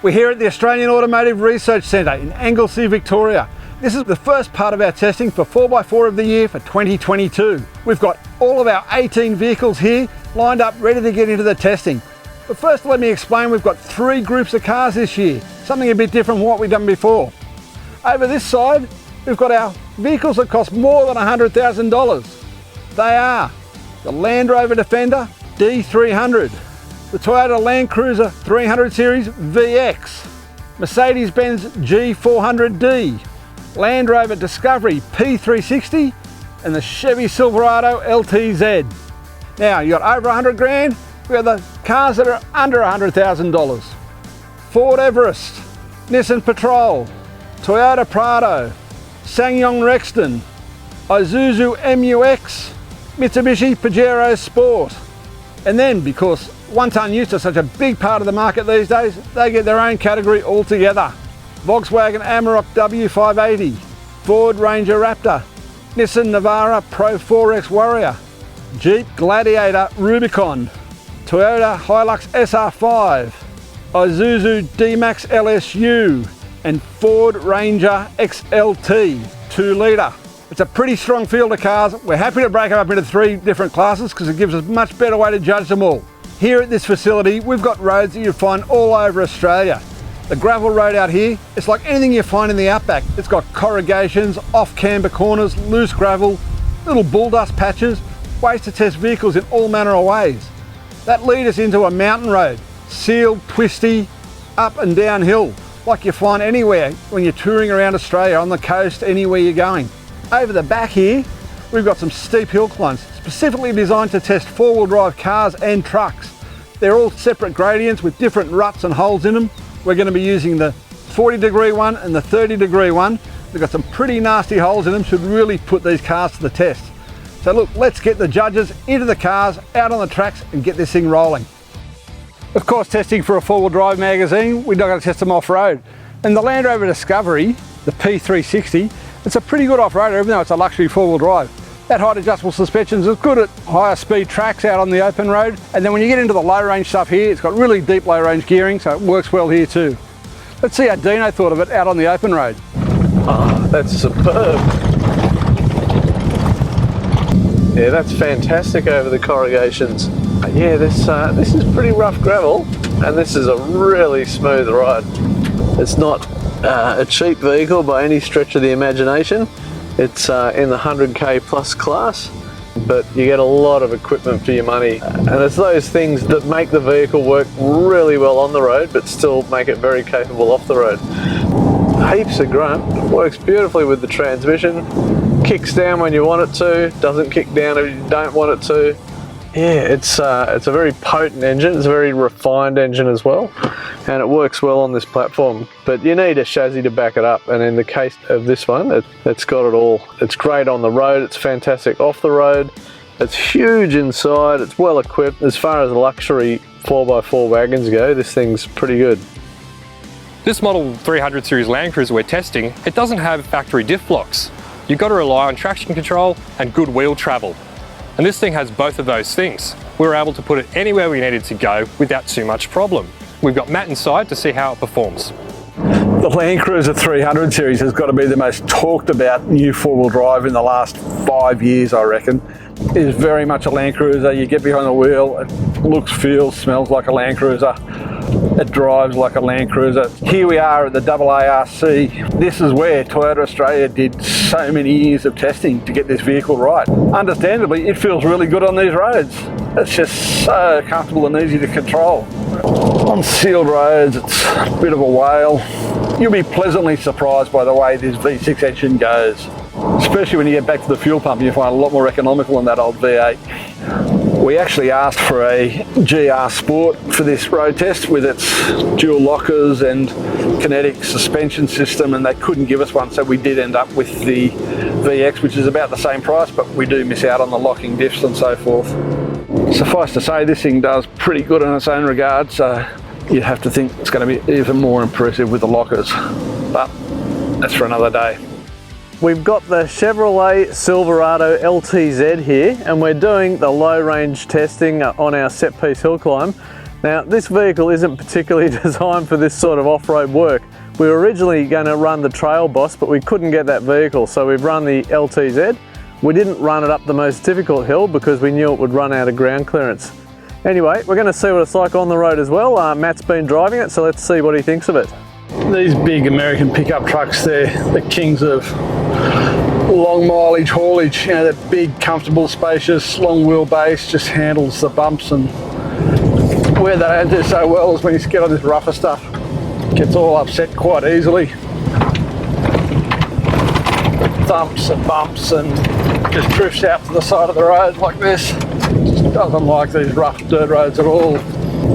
We're here at the Australian Automotive Research Centre in Anglesea, Victoria. This is the first part of our testing for 4x4 of the year for 2022. We've got all of our 18 vehicles here lined up ready to get into the testing. But first let me explain, we've got 3 groups of cars this year, something a bit different from what we've done before. Over this side, we've got our vehicles that cost more than $100,000. They are the Land Rover Defender D300, the Toyota Land Cruiser 300 Series VX, MERCEDES-BENZ G400d, Land Rover Discovery P360, and the Chevy Silverado LTZ. Now, you got over 100 grand, we have the cars that are under $100,000. Ford Everest, Nissan Patrol, Toyota Prado, SSANGYONG Rexton, ISUZU MUX, Mitsubishi Pajero Sport. And then, because 1-ton utes are such a big part of the market these days, they get their own category altogether. Volkswagen AMAROK W580, Ford Ranger Raptor, Nissan Navara Pro 4X Warrior, Jeep Gladiator Rubicon, Toyota HILUX SR5, ISUZU D-Max LSU, and Ford Ranger XLT 2-litre. It's a pretty strong field of cars. We're happy to break them up into 3 different classes because it gives us a much better way to judge them all. Here at this facility, we've got roads that you'll find all over Australia. The gravel road out here, it's like anything you find in the outback. It's got corrugations, off-camber corners, loose gravel, little bull dust patches, ways to test vehicles in all manner of ways. That leads us into a mountain road, sealed, twisty, up and downhill, like you find anywhere when you're touring around Australia, on the coast, anywhere you're going. Over the back here, we've got some steep hill climbs, specifically designed to test 4-wheel drive cars and trucks. They're all separate gradients with different ruts and holes in them. We're going to be using the 40-degree one and the 30-degree one. They've got some pretty nasty holes in them, should really put these cars to the test. So look, let's get the judges into the cars, out on the tracks, and get this thing rolling. Of course, testing for a 4-wheel drive magazine, we're not going to test them off-road. And the Land Rover Discovery, the P360, it's a pretty good off-roader, even though it's a luxury 4-wheel drive. That height adjustable suspension is good at higher speed tracks out on the open road. And then when you get into the low range stuff here, it's got really deep low range gearing, so it works well here too. Let's see how Dino thought of it out on the open road. Oh, that's superb. Yeah, that's fantastic over the corrugations. Yeah, this is pretty rough gravel, and this is a really smooth ride. It's not a cheap vehicle by any stretch of the imagination. It's in the 100k plus class, but you get a lot of equipment for your money. And it's those things that make the vehicle work really well on the road, but still make it very capable off the road. Heaps of grunt, it works beautifully with the transmission, kicks down when you want it to, doesn't kick down if you don't want it to. Yeah, it's a very potent engine, it's a very refined engine as well, and it works well on this platform. But you need a chassis to back it up, and in the case of this one, it's got it all. It's great on the road, it's fantastic off the road, it's huge inside, it's well equipped. As far as luxury 4x4 wagons go, this thing's pretty good. This model 300 series Land Cruiser we're testing, it doesn't have factory diff locks. You've got to rely on traction control and good wheel travel. And this thing has both of those things. We were able to put it anywhere we needed to go without too much problem. We've got Matt inside to see how it performs. The Land Cruiser 300 series has got to be the most talked about new 4-wheel drive in the last 5 years, I reckon. It is very much a Land Cruiser. You get behind the wheel, it looks, feels, smells like a Land Cruiser. It drives like a Land Cruiser. Here we are at the AARC. This is where Toyota Australia did so many years of testing to get this vehicle right. Understandably, it feels really good on these roads. It's just so comfortable and easy to control. On sealed roads, it's a bit of a whale. You'll be pleasantly surprised by the way this V6 engine goes. Especially when you get back to the fuel pump, you find it a lot more economical than that old V8. We actually asked for a GR Sport for this road test with its dual lockers and kinetic suspension system, and they couldn't give us one, so we did end up with the VX, which is about the same price, but we do miss out on the locking diffs and so forth. Suffice to say, this thing does pretty good in its own regard, so you'd have to think it's going to be even more impressive with the lockers, but that's for another day. We've got the Chevrolet Silverado LTZ here, and we're doing the low range testing on our set piece hill climb. Now, this vehicle isn't particularly designed for this sort of off-road work. We were originally going to run the Trail Boss, but we couldn't get that vehicle, so we've run the LTZ. We didn't run it up the most difficult hill because we knew it would run out of ground clearance. Anyway, we're going to see what it's like on the road as well. Matt's been driving it, so let's see what he thinks of it. These big American pickup trucks, they're the kings of long mileage haulage. You know, they're big, comfortable, spacious, long wheelbase, just handles the bumps, and where they don't do so well is when you get on this rougher stuff. Gets all upset quite easily. Thumps and bumps and just drifts out to the side of the road like this. Just doesn't like these rough dirt roads at all.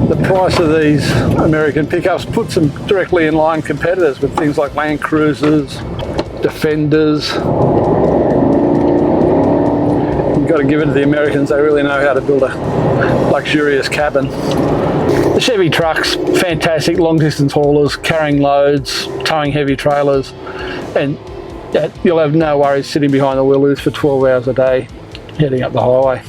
The price of these American pickups puts them directly in line competitors with things like Land Cruisers, Defenders. You've got to give it to the Americans, they really know how to build a luxurious cabin. The Chevy trucks, fantastic long distance haulers, carrying loads, towing heavy trailers, and you'll have no worries sitting behind the wheel of this for 12 hours a day, heading up the highway.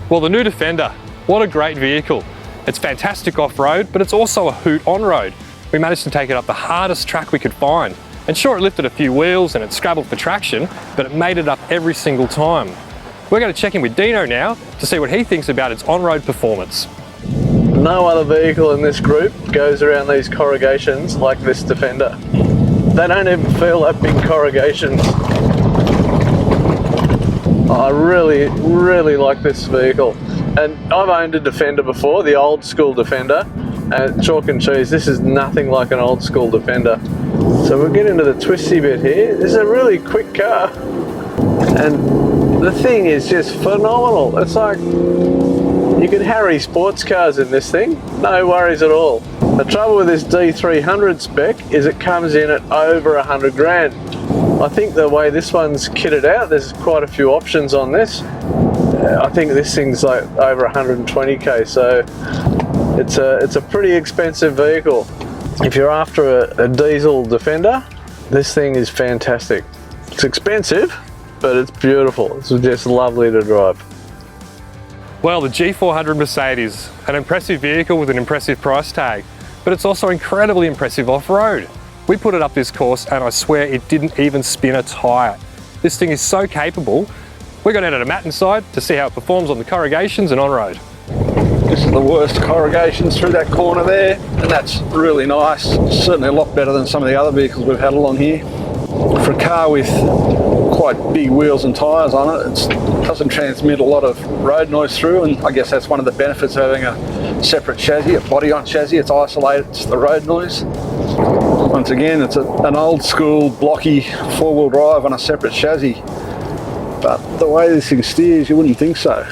Well, the new Defender, what a great vehicle. It's fantastic off-road, but it's also a hoot on-road. We managed to take it up the hardest track we could find. And sure, it lifted a few wheels and it scrabbled for traction, but it made it up every single time. We're going to check in with Dino now to see what he thinks about its on-road performance. No other vehicle in this group goes around these corrugations like this Defender. They don't even feel like big corrugations. I really like this vehicle. And I've owned a Defender before, the old school Defender, and chalk and cheese, this is nothing like an old school Defender. So we'll get into the twisty bit here. This is a really quick car, and the thing is just phenomenal. It's like you could harry sports cars in this thing, no worries at all. The trouble with this D300 spec is it comes in at over 100 grand. I think the way this one's kitted out, there's quite a few options on this. I think this thing's like over 120k, so it's a pretty expensive vehicle. If you're after a diesel Defender, this thing is fantastic. It's expensive, but it's beautiful. It's just lovely to drive. Well, the G400 Mercedes, an impressive vehicle with an impressive price tag, but it's also incredibly impressive off-road. We put it up this course and I swear it didn't even spin a tyre. This thing is so capable. We got out at a Matt inside to see how it performs on the corrugations and on-road. This is the worst corrugations through that corner there, and that's really nice. Certainly a lot better than some of the other vehicles we've had along here. For a car with quite big wheels and tyres on it, it doesn't transmit a lot of road noise through, and I guess that's one of the benefits of having a separate chassis, a body-on chassis. It's isolated, it's the road noise. Once again, it's an old school blocky four-wheel drive on a separate chassis, but the way this thing steers, you wouldn't think so.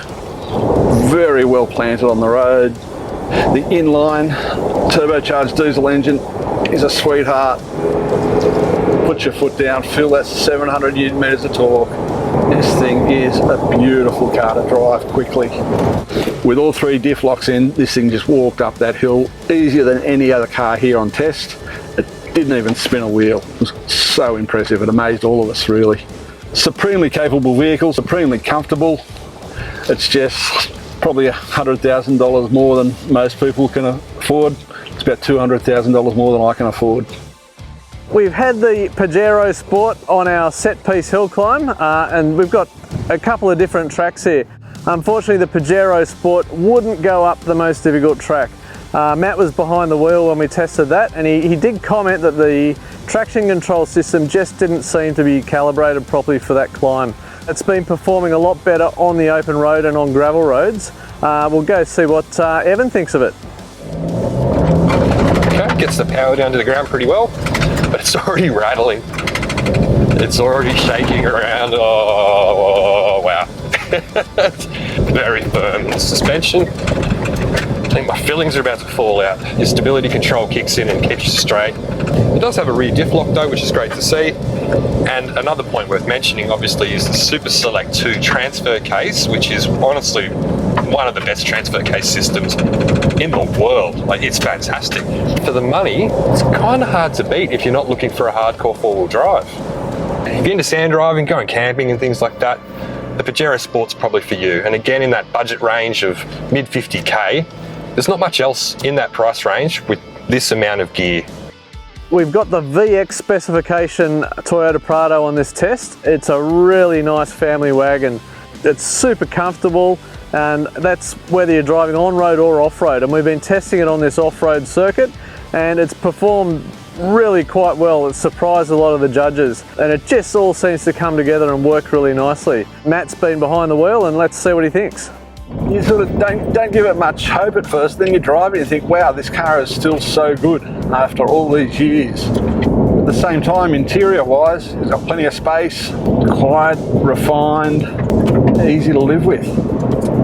Very well planted on the road. The inline turbocharged diesel engine is a sweetheart. Put your foot down, feel that 700 Newton meters of torque. This thing is a beautiful car to drive quickly. With all three diff locks in, this thing just walked up that hill easier than any other car here on test. It didn't even spin a wheel. It was so impressive. It amazed all of us, really. Supremely capable vehicle, supremely comfortable. It's just probably $100,000 more than most people can afford. It's about $200,000 more than I can afford. We've had the Pajero Sport on our set piece hill climb, and we've got a couple of different tracks here. Unfortunately, the Pajero Sport wouldn't go up the most difficult track. Matt was behind the wheel when we tested that, and he did comment that the traction control system just didn't seem to be calibrated properly for that climb. It's been performing a lot better on the open road and on gravel roads. We'll go see what Evan thinks of it. Okay, gets the power down to the ground pretty well, but it's already rattling. It's already shaking around. Oh wow. It's very firm in the suspension. I think my fillings are about to fall out. Your stability control kicks in and keeps you straight. It does have a rear diff lock though, which is great to see. And another point worth mentioning obviously is the Super Select 2 transfer case, which is honestly one of the best transfer case systems in the world. Like, it's fantastic. For the money, it's kind of hard to beat if you're not looking for a hardcore four-wheel drive. If you're into sand driving, going camping and things like that, the Pajero Sport's probably for you. And again, in that budget range of mid 50k, There's not much else in that price range with this amount of gear. We've got the VX specification Toyota Prado on this test. It's a really nice family wagon. It's super comfortable, and that's whether you're driving on-road or off-road. And we've been testing it on this off-road circuit, and it's performed really quite well. It surprised a lot of the judges, and it just all seems to come together and work really nicely. Matt's been behind the wheel, and let's see what he thinks. You sort of don't give it much hope at first, then you drive it and you think, wow, this car is still so good after all these years. At the same time, interior wise, it's got plenty of space, quiet, refined, easy to live with.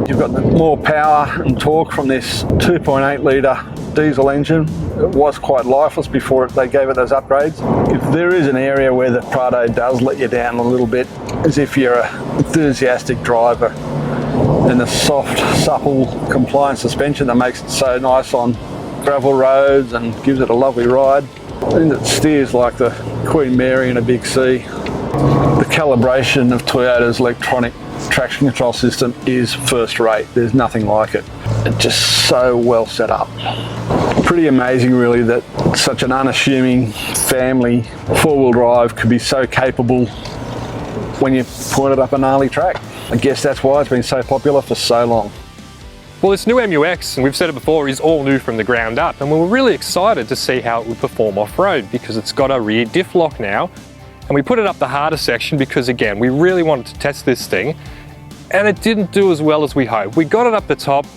You've got more power and torque from this 2.8 litre diesel engine. It was quite lifeless before they gave it those upgrades. If there is an area where the Prado does let you down a little bit, is if you're an enthusiastic driver, and the soft, supple, compliant suspension that makes it so nice on gravel roads and gives it a lovely ride. And it steers like the Queen Mary in a big sea. The calibration of Toyota's electronic traction control system is first rate. There's nothing like it. It's just so well set up. Pretty amazing really that such an unassuming family four-wheel drive could be so capable when you point it up a gnarly track. I guess that's why it's been so popular for so long. Well, this new MUX, and we've said it before, is all new from the ground up, and we were really excited to see how it would perform off-road because it's got a rear diff lock now, and we put it up the harder section because, again, we really wanted to test this thing, and it didn't do as well as we hoped. We got it up the top,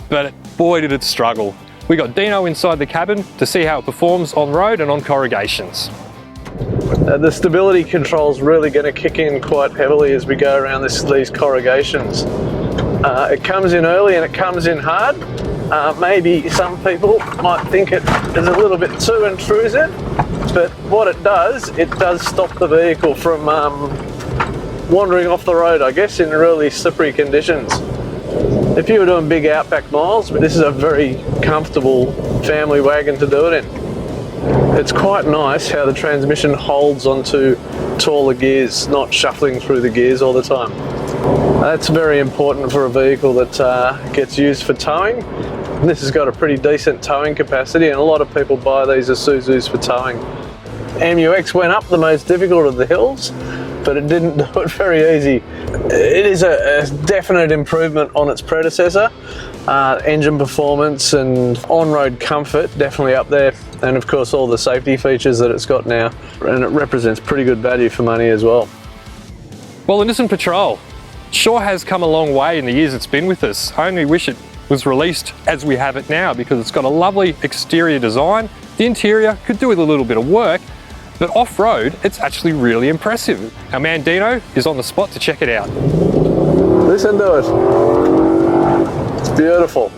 but boy did it struggle. We got Dino inside the cabin to see how it performs on road and on corrugations. The stability control is really going to kick in quite heavily as we go around these corrugations. It comes in early and it comes in hard. Maybe some people might think it is a little bit too intrusive, but what it does stop the vehicle from wandering off the road, I guess, in really slippery conditions. If you were doing big outback miles, this is a very comfortable family wagon to do it in. It's quite nice how the transmission holds onto taller gears, not shuffling through the gears all the time. That's very important for a vehicle that gets used for towing. This has got a pretty decent towing capacity, and a lot of people buy these ISUZUs for towing. MUX went up the most difficult of the hills, but it didn't do it very easy. It is a definite improvement on its predecessor. Engine performance and on-road comfort definitely up there, and of course all the safety features that it's got now, and it represents pretty good value for money as well. Well, the Nissan Patrol sure has come a long way in the years it's been with us. I only wish it was released as we have it now because it's got a lovely exterior design. The interior could do with a little bit of work, but off-road it's actually really impressive. Our man Dino is on the spot to check it out. Listen to it. It's beautiful.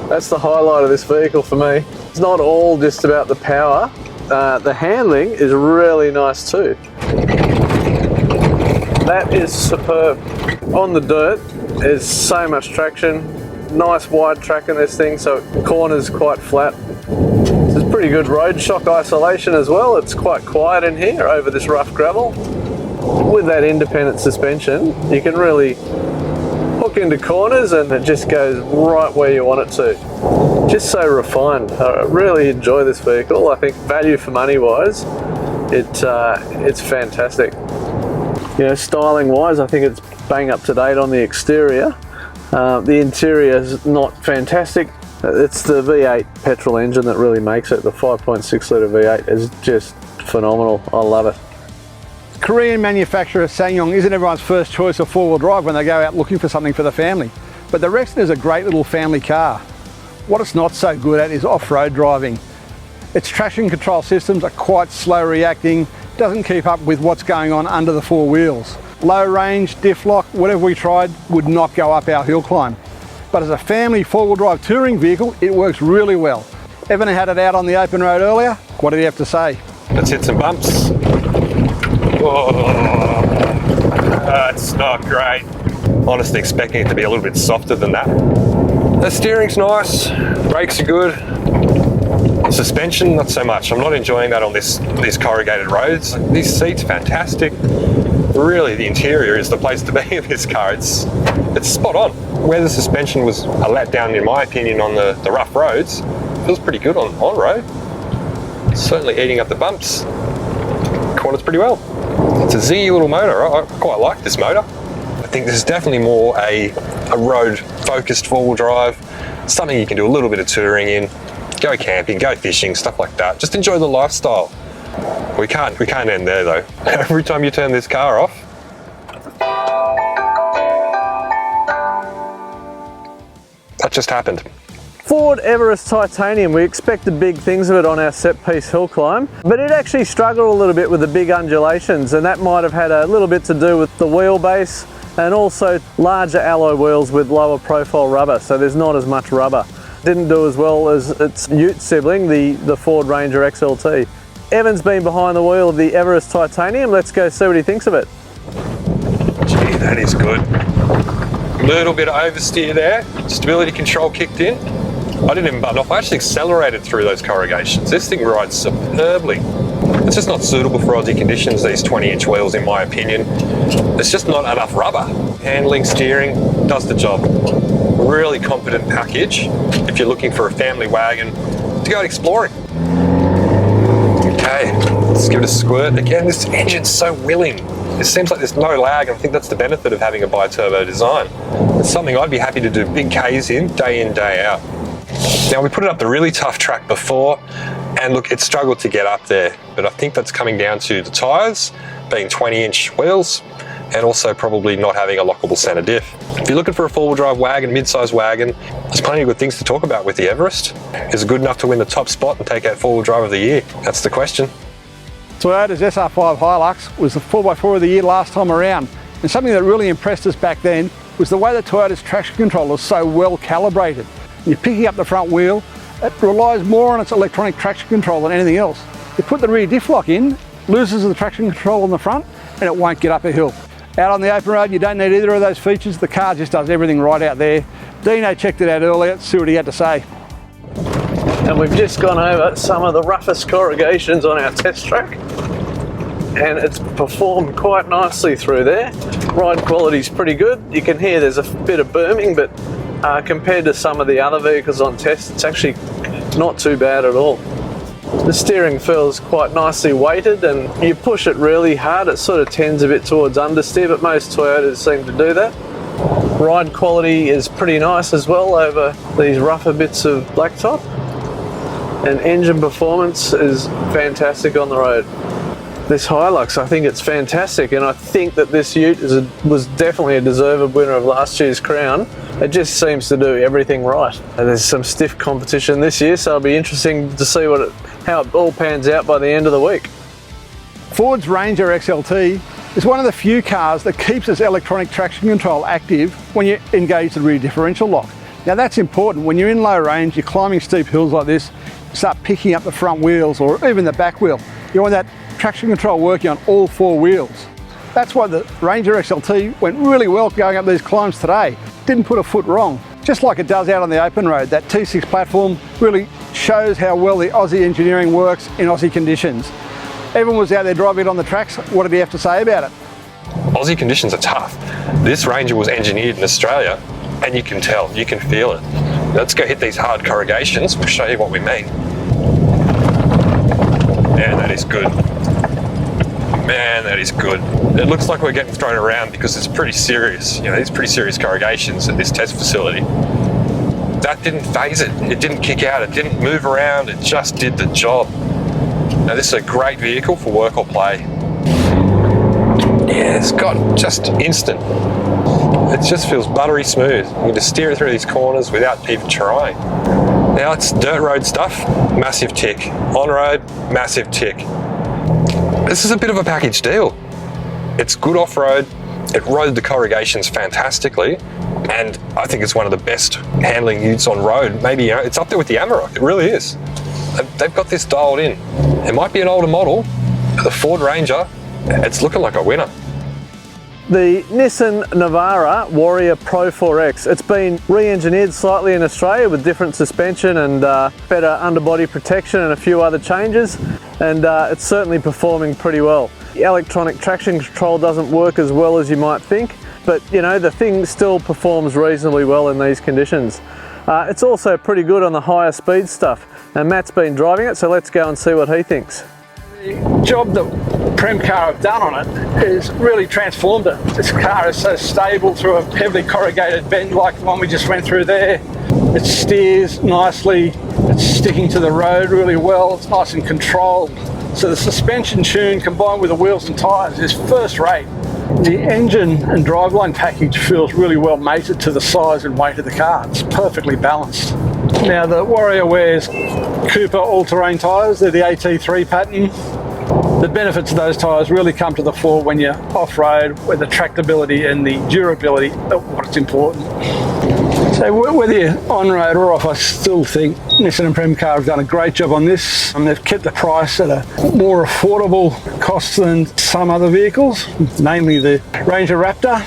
That's the highlight of this vehicle for me. It's not all just about the power. The handling is really nice too. That is superb. On the dirt, there's so much traction. Nice wide track in this thing, so corners quite flat. There's pretty good road shock isolation as well. It's quite quiet in here over this rough gravel. With that independent suspension, you can really hook into corners and it just goes right where you want it to. Just so refined. I really enjoy this vehicle. I think value for money wise, it's fantastic. You know, styling wise, I think it's bang up to date on the exterior. The interior is not fantastic. It's the V8 petrol engine that really makes it. The 5.6 litre V8 is just phenomenal. I love it. Korean manufacturer SSANGYONG isn't everyone's first choice of four-wheel drive when they go out looking for something for the family. But the REXTON is a great little family car. What it's not so good at is off-road driving. Its traction control systems are quite slow reacting, doesn't keep up with what's going on under the four wheels. Low range, diff lock, whatever we tried would not go up our hill climb. But as a family four-wheel drive touring vehicle, it works really well. Evan had it out on the open road earlier. What did he have to say? Let's hit some bumps. Oh, that's not great. Honestly expecting it to be a little bit softer than that. The steering's nice, brakes are good. The suspension, not so much. I'm not enjoying that on these corrugated roads. These seats, fantastic. Really, the interior is the place to be in this car. It's spot on. where the suspension was a letdown in my opinion on the rough roads, it feels pretty good on road. It's certainly eating up the bumps. Corners pretty well. It's a zingy little motor. I quite like this motor. I think this is definitely more a road focused four-wheel drive, something you can do a little bit of touring in, go camping, go fishing, stuff like that. Just enjoy the lifestyle. We can't end there though. Every time you turn this car off, that just happened. Ford Everest Titanium, we expected big things of it on our set-piece hill climb, but it actually struggled a little bit with the big undulations, and that might have had a little bit to do with the wheelbase and also larger alloy wheels with lower profile rubber, so there's not as much rubber. Didn't do as well as its ute sibling, the Ford Ranger XLT. Evan's been behind the wheel of the Everest Titanium. Let's go see what he thinks of it. Gee, that is good. Little bit of oversteer there, stability control kicked in. I didn't even button off, I actually accelerated through those corrugations. This thing rides superbly. It's just not suitable for Aussie conditions, these 20-inch wheels in my opinion. There's just not enough rubber. Handling, steering, does the job. Really competent package if you're looking for a family wagon to go exploring. Okay, let's give it a squirt. Again, this engine's so willing. It seems like there's no lag, and I think that's the benefit of having a bi-turbo design. It's something I'd be happy to do big Ks in, day out. Now, we put it up the really tough track before, and look, it struggled to get up there, but I think that's coming down to the tyres being 20-inch wheels, and also probably not having a lockable centre diff. If you're looking for a four-wheel drive wagon, mid-size wagon, there's plenty of good things to talk about with the Everest. Is it good enough to win the top spot and take out four-wheel drive of the year? That's the question. Toyota's SR5 Hilux was the 4x4 of the year last time around, and something that really impressed us back then was the way that Toyota's traction control was so well calibrated. You're picking up the front wheel, it relies more on its electronic traction control than anything else. You put the rear diff lock in, loses the traction control on the front, and it won't get up a hill. Out on the open road, you don't need either of those features. The car just does everything right out there. Dino checked it out earlier, let's see what he had to say. And we've just gone over some of the roughest corrugations on our test track, and it's performed quite nicely through there. Ride quality's pretty good. You can hear there's a bit of booming, but compared to some of the other vehicles on test, it's actually not too bad at all. The steering feels quite nicely weighted, and you push it really hard, it sort of tends a bit towards understeer, but most Toyotas seem to do that. Ride quality is pretty nice as well over these rougher bits of blacktop, and engine performance is fantastic on the road. This Hilux, I think it's fantastic, and I think that this ute was definitely a deserved winner of last year's crown. It just seems to do everything right. And there's some stiff competition this year, so it'll be interesting to see how it all pans out by the end of the week. Ford's Ranger XLT is one of the few cars that keeps its electronic traction control active when you engage the rear differential lock. Now that's important. When you're in low range, you're climbing steep hills like this, you start picking up the front wheels or even the back wheel. You want that traction control working on all four wheels. That's why the Ranger XLT went really well going up these climbs today. Didn't put a foot wrong. Just like it does out on the open road, that T6 platform really shows how well the Aussie engineering works in Aussie conditions. Evan was out there driving it on the tracks. What did he have to say about it? Aussie conditions are tough. This Ranger was engineered in Australia, and you can tell, you can feel it. Let's go hit these hard corrugations. We'll show you what we mean. Man, that is good. Man, that is good. It looks like we're getting thrown around because it's pretty serious. You know, these pretty serious corrugations at this test facility. That didn't phase it. It didn't kick out. It didn't move around. It just did the job. Now, this is a great vehicle for work or play. Yeah, it's got just instant. It just feels buttery smooth. You can just steer it through these corners without even trying. Now, it's dirt road stuff. Massive tick. On road, massive tick. This is a bit of a package deal. It's good off-road, it rode the corrugations fantastically, and I think it's one of the best handling utes on road. Maybe, you know, it's up there with the AMAROK, it really is. They've got this dialed in. It might be an older model, but the Ford Ranger, it's looking like a winner. The Nissan Navara Warrior Pro 4X, it's been re-engineered slightly in Australia with different suspension and better underbody protection and a few other changes, and it's certainly performing pretty well. The electronic traction control doesn't work as well as you might think, but you know, the thing still performs reasonably well in these conditions. It's also pretty good on the higher speed stuff, and Matt's been driving it, so let's go and see what he thinks. The job that Prem Car have done on it is really transformed it. This car is so stable through a heavily corrugated bend like the one we just went through there. It steers nicely, it's sticking to the road really well, it's nice and controlled. So the suspension tune combined with the wheels and tyres is first rate. The engine and driveline package feels really well mated to the size and weight of the car. It's perfectly balanced. Now the Warrior wears Cooper all-terrain tyres, they're the AT3 pattern. The benefits of those tyres really come to the fore when you're off-road, where the tractability and the durability are what's important. So whether you're on-road or off, I still think Nissan and Prem Car have done a great job on this. They've kept the price at a more affordable cost than some other vehicles, namely the Ranger Raptor.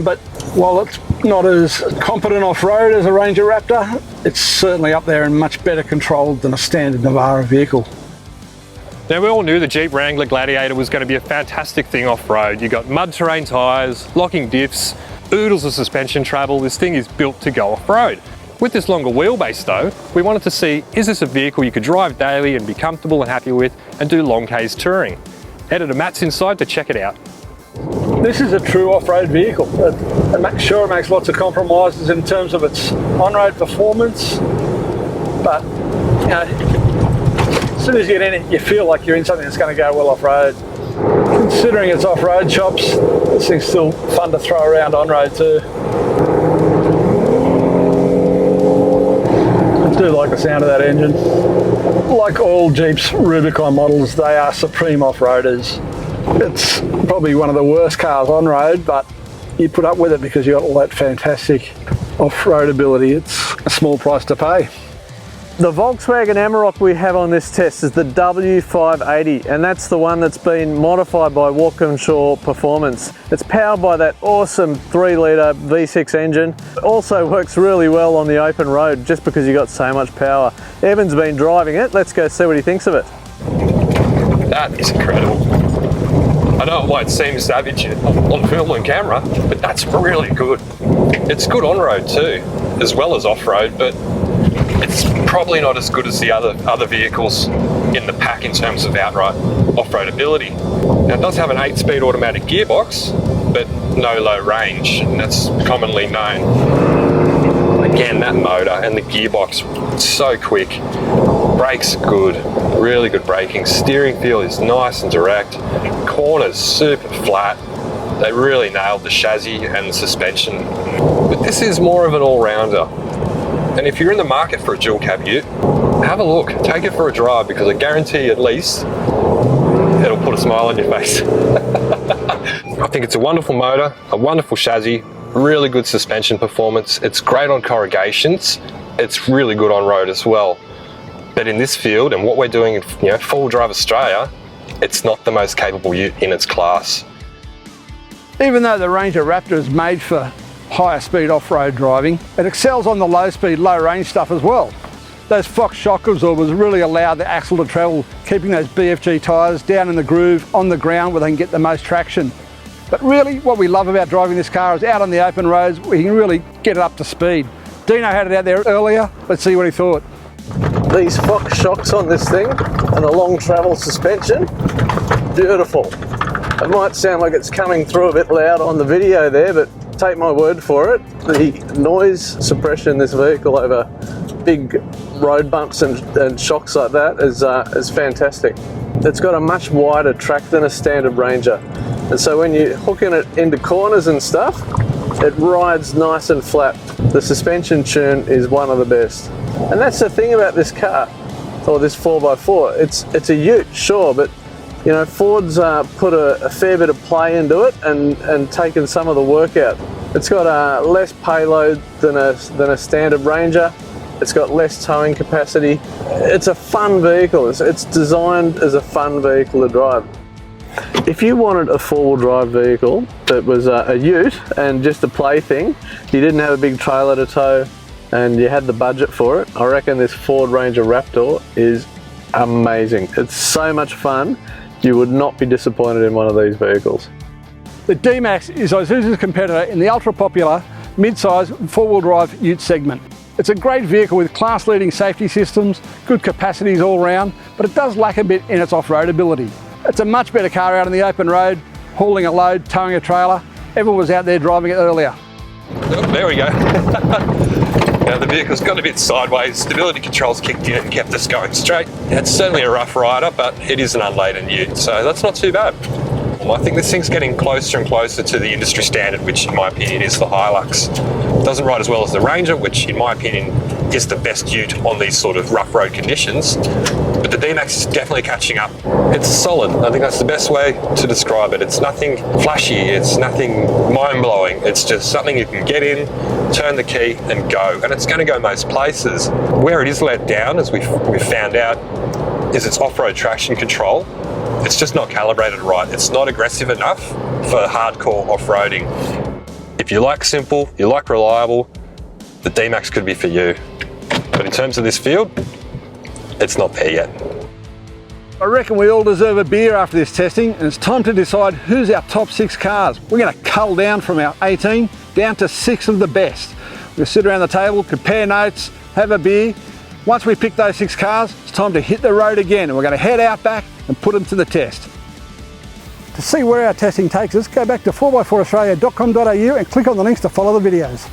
But while it's not as competent off-road as a Ranger Raptor, it's certainly up there and much better controlled than a standard NAVARA vehicle. Now we all knew the Jeep Wrangler Gladiator was going to be a fantastic thing off-road. You got mud terrain tyres, locking diffs, oodles of suspension travel. This thing is built to go off-road. With this longer wheelbase though, we wanted to see, is this a vehicle you could drive daily and be comfortable and happy with and do long Ks touring? Headed to Matt's inside to check it out. This is a true off-road vehicle. Sure, it makes lots of compromises in terms of its on-road performance, but you know, as soon as you get in it, you feel like you're in something that's going to go well off-road. Considering it's off-road chops, this thing's still fun to throw around on-road too. I do like the sound of that engine. Like all Jeep's Rubicon models, they are supreme off-roaders. It's probably one of the worst cars on-road, but you put up with it because you've got all that fantastic off-road ability. It's a small price to pay. The Volkswagen AMAROK we have on this test is the W580, and that's the one that's been modified by Walkinshaw Performance. It's powered by that awesome 3-litre V6 engine. It also works really well on the open road just because you got so much power. Evan's been driving it. Let's go see what he thinks of it. That is incredible. I know it won't seem savage on film and camera, but that's really good. It's good on-road too, as well as off-road, but it's probably not as good as the other vehicles in the pack in terms of outright off-road ability. Now it does have an 8-speed automatic gearbox, but no low range, and that's commonly known. Again, that motor and the gearbox, it's so quick. Brakes good, really good braking. Steering feel is nice and direct. Corners super flat. They really nailed the chassis and the suspension. But this is more of an all-rounder. And if you're in the market for a dual cab ute, have a look, take it for a drive, because I guarantee at least it'll put a smile on your face. I think it's a wonderful motor, a wonderful chassis, really good suspension performance. It's great on corrugations. It's really good on road as well. But in this field and what we're doing in four-wheel drive Australia, it's not the most capable ute in its class. Even though the Ranger Raptor is made for higher speed off-road driving, it excels on the low speed, low range stuff as well. Those Fox shock absorbers really allow the axle to travel, keeping those BFG tyres down in the groove on the ground where they can get the most traction. But really what we love about driving this car is out on the open roads, we can really get it up to speed. Dino had it out there earlier, let's see what he thought. These Fox shocks on this thing and a long travel suspension, beautiful. It might sound like it's coming through a bit loud on the video there, but take my word for it, the noise suppression in this vehicle over big road bumps and shocks like that is fantastic. It's got a much wider track than a standard Ranger, and so when you're hooking it into corners and stuff, it rides nice and flat. The suspension tune is one of the best. And that's the thing about this car, or this 4x4, it's a ute, sure, but you know, Ford's put a fair bit of play into it and taken some of the work out. It's got less payload than a standard Ranger. It's got less towing capacity. It's a fun vehicle. It's designed as a fun vehicle to drive. If you wanted a four-wheel drive vehicle that was a ute and just a plaything, you didn't have a big trailer to tow and you had the budget for it, I reckon this Ford Ranger Raptor is amazing. It's so much fun. You would not be disappointed in one of these vehicles. The D-Max is ISUZU's competitor in the ultra-popular mid-size four-wheel drive ute segment. It's a great vehicle with class-leading safety systems, good capacities all round, but it does lack a bit in its off-road ability. It's a much better car out on the open road, hauling a load, towing a trailer. Everyone was out there driving it earlier. Oh, there we go. Now the vehicle's got a bit sideways, stability controls kicked in and kept us going straight. It's certainly a rough rider, but it is an unladen ute, so that's not too bad. I think this thing's getting closer and closer to the industry standard, which in my opinion is the HILUX. It doesn't ride as well as the Ranger, which in my opinion is the best ute on these sort of rough road conditions. But the D-Max is definitely catching up. It's solid. I think that's the best way to describe it. It's nothing flashy, it's nothing mind-blowing. It's just something you can get in, turn the key and go. And it's going to go most places. Where it is let down, as we've found out, is its off-road traction control. It's just not calibrated right. It's not aggressive enough for hardcore off-roading. If you like simple, you like reliable, the D-Max could be for you. But in terms of this field, it's not there yet. I reckon we all deserve a beer after this testing, and it's time to decide who's our top 6 cars. We're going to cull down from our 18 down to 6 of the best. We'll sit around the table, compare notes, have a beer. Once we pick those 6 cars, it's time to hit the road again, and we're going to head out back and put them to the test. To see where our testing takes us, go back to 4x4australia.com.au and click on the links to follow the videos.